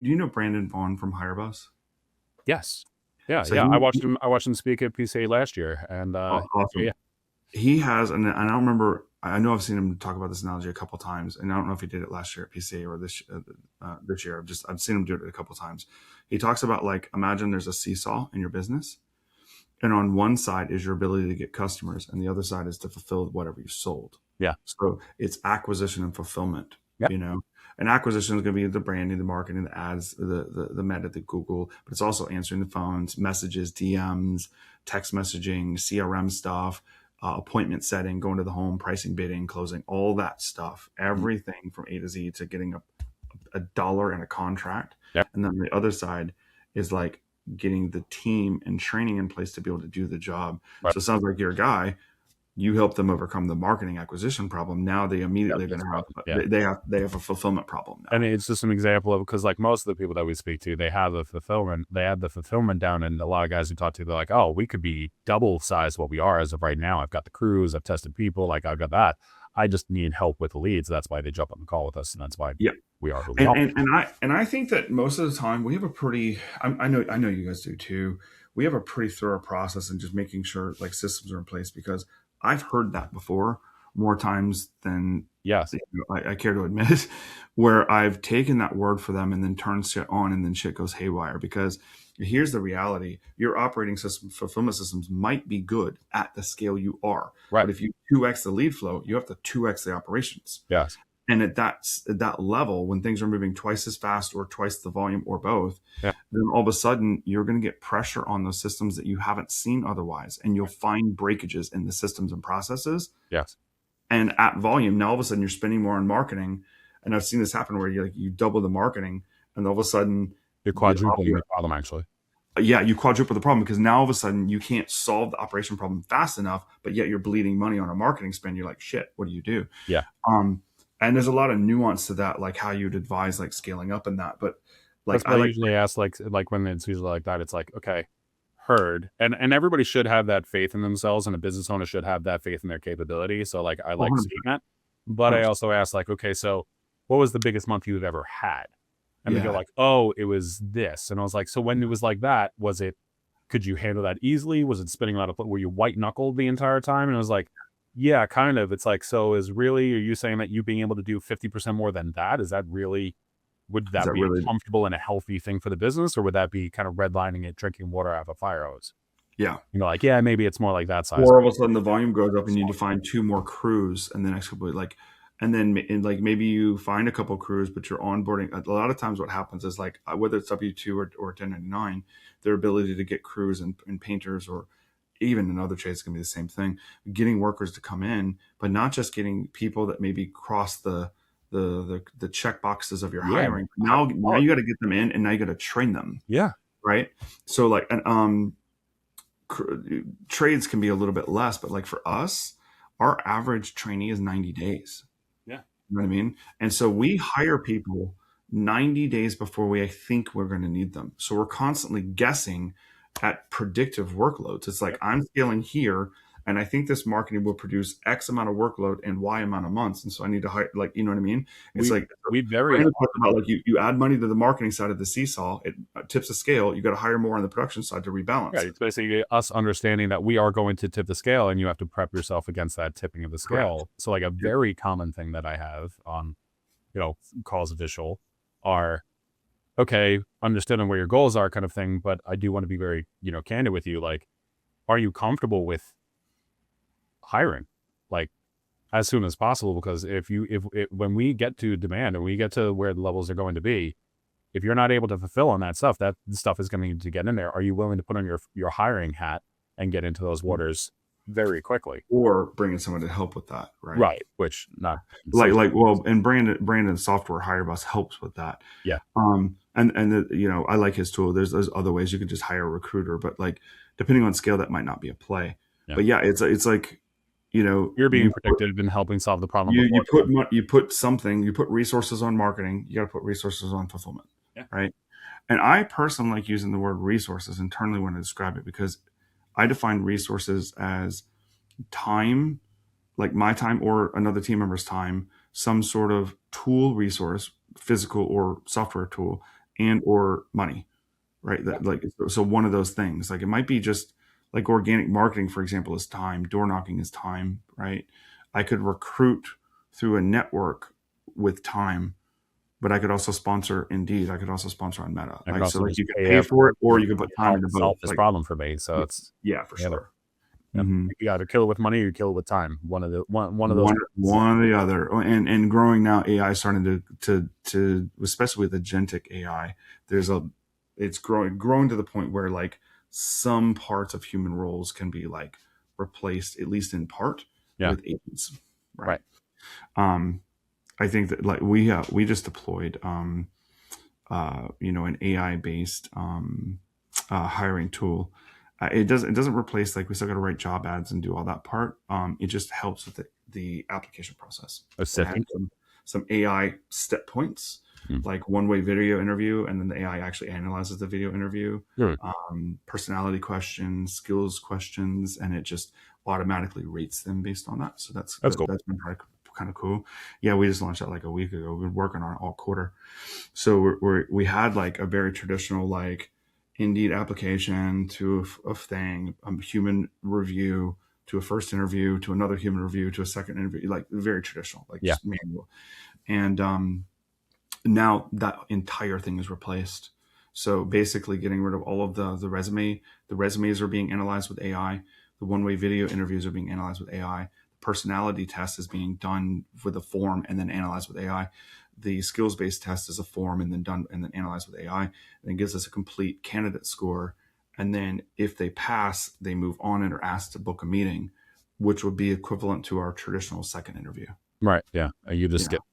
Do you know Brandon Vaughn from Hirebus? Yes. Yeah, So yeah. I watched him speak at PCA last year, and yeah, awesome. He has, and I don't remember. I know I've seen him talk about this analogy a couple times, and I don't know if he did it last year at PCA or this year. I've seen him do it a couple times. He talks about, like, imagine there's a seesaw in your business, and on one side is your ability to get customers, and the other side is to fulfill whatever you sold. yeah, So it's acquisition and fulfillment. yeah. You know, and acquisition is going to be the branding, the marketing, the ads, the meta, the Google, but it's also answering the phones, messages, DMs, text messaging, CRM stuff, appointment setting, going to the home, pricing, bidding, closing, all that stuff, Mm, everything from A to Z to getting a dollar in a contract. yeah. And then the other side is like getting the team and training in place to be able to do the job. Right. So it sounds like you're a guy, you help them overcome the marketing acquisition problem. Now they Yeah, immediately are going that's to have, probably, yeah. they have a fulfillment problem And now. it's just an example of, because like most of the people that we speak to, they have the fulfillment down, and a lot of guys we talk to, they're like, oh, we could be double size what we are as of right now. I've got the crews, I've tested people, like I've got that. I just need help with the leads. That's why they jump on the call with us, and that's why Yeah. we are who we And, are. and I think that most of the time we have a pretty, I know you guys do too. We have a pretty thorough process in just making sure like systems are in place, because I've heard that before more times than Yes. I care to admit, where I've taken that word for them and then turned shit on and then shit goes haywire. Because here's the reality: your operating system, fulfillment systems might be good at the scale you are, Right. but if you 2x the lead flow, you have to 2x the operations. Yes. And at that level, when things are moving twice as fast or twice the volume or both, Yeah. then all of a sudden you're going to get pressure on those systems that you haven't seen otherwise, and you'll find breakages in the systems and processes. Yes. And at volume, now all of a sudden you're spending more on marketing. And I've seen this happen where you double the marketing, and all of a sudden, You're quadrupling the problem, actually. yeah, you quadruple the problem, because now all of a sudden you can't solve the operation problem fast enough, but yet you're bleeding money on a marketing spend. You're like, shit, what do you do? Yeah. Um, and there's a lot of nuance to that, like how you'd advise like scaling up in that. But like That's I what I like, usually ask, like when it's usually like that, it's like, okay, heard. And everybody should have that faith in themselves, and a business owner should have that faith in their capability. So like I like seeing that. But I 100%. also ask, like, okay, so what was the biggest month you've ever had? And they go Yeah, like, oh, it was this. And I was like, so when it was like that, could you handle that easily? Was it spinning a lot of, were you white knuckled the entire time? And I was like, yeah, kind of. It's like, so are you saying that you being able to do 50% more than that? Would is that that be a really? comfortable and a healthy thing for the business, or would that be kind of redlining it, drinking water out of a fire hose? Yeah. Like, yeah, maybe it's more like that size. Or all of a sudden the volume goes up and you need to find two more crews, and the next couple like, and then like maybe you find a couple crews, but you're onboarding. A lot of times what happens is like, whether it's W-2 or 1099, their ability to get crews and painters, or even in other trades, can be the same thing. Getting workers to come in, but not just getting people that maybe cross the check boxes of your Yeah, hiring. high Now quality. you got to get them in, and now you got to train them, Yeah, right? So like, and trades can be a little bit less, but like for us, our average trainee is 90 days. yeah, You know what I mean? And so we hire people 90 days before we think we're going to need them. So we're constantly guessing at predictive workloads. It's like, yep. I'm scaling here, and I think this marketing will produce X amount of workload in Y amount of months. And so I need to hire, like, you know what I mean? It's We like, we very Brandon talked about, like, you add money to the marketing side of the seesaw, it tips the scale. You got to hire more on the production side to Yeah, rebalance it. it's basically us understanding that we are going to tip the scale, and you have to prep yourself against that tipping of the Correct. scale. So like a Yep. very common thing that I have on, calls official are, okay, understanding where your goals are kind of thing, but I do want to be very, candid with you. Like, are you comfortable with hiring? Like, as soon as possible, because when we get to demand and we get to where the levels are going to be, if you're not able to fulfill on that stuff, that stuff is going to need to get in there. Are you willing to put on your hiring hat and get into those waters very quickly? Or bringing someone to help with that, right? Right. Which not in some Like well, cases. and Brandon's software hire bus helps with that. Yeah. I like his tool. There's other ways you can just hire a recruiter, but like, depending on scale, that might not be a play. Yeah. But yeah, it's like, You're you being predictive and helping solve the problem you before. you put resources on marketing. You got to put resources on fulfillment, Yeah. right? And I personally like using the word resources internally when I describe it, because I define resources as time, like my time or another team member's time, some sort of tool resource, physical or software tool, and or money, right? That like so one of those things. Like it might be just like organic marketing, for example, is time. Door knocking is time, right? I could recruit through a network with time, but I could also sponsor Indeed. I could also sponsor on Meta. I could Like so, also like just you could pay pay every for it, or you you could know, put time into solve both. this Like problem for me. So it's yeah, for the other. sure. Yep. Hmm. You either kill it with money or you kill it with time. One of those. One or the other. Oh, and growing now, AI starting to especially with agentic AI. There's a it's growing to the point where like some parts of human roles can be like replaced at least in part Yeah. with agents, right? Right. Um, I think that like we just deployed an AI based hiring tool. It doesn't replace, like we still got to write job ads and do all that part. It just helps with the application process. A It has sifting. some AI step points, Mm. like one-way video interview, and then the AI actually analyzes the video interview, Good. personality questions, skills questions, and it just automatically rates them based on that. So That's cool. that's been kind of cool. Yeah, we just launched that like a week ago. We've been working on it all quarter. So we had like a very traditional like Indeed application to a thing, a human review to a first interview to another human review to a second interview, like very traditional, like Yeah. just manual. And now that entire thing is replaced. So basically, getting rid of all of the resume. The resumes are being analyzed with AI. The one-way video interviews are being analyzed with AI. The personality test is being done with a form and then analyzed with AI. The skills-based test is a form and then done and then analyzed with AI. And it gives us a complete candidate score. And then if they pass, they move on and are asked to book a meeting, which would be equivalent to our traditional second interview. Right. Yeah. You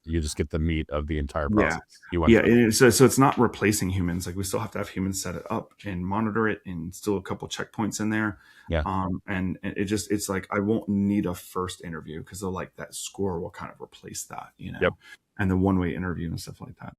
Yeah. just get the meat of the entire Yeah. process. You went Yeah. through. And so it's not replacing humans. Like we still have to have humans set it up and monitor it and still a couple checkpoints in there. Yeah. And it's like, I won't need a first interview because they'll like that score will kind of replace that, Yep. and the one-way interview and stuff like that.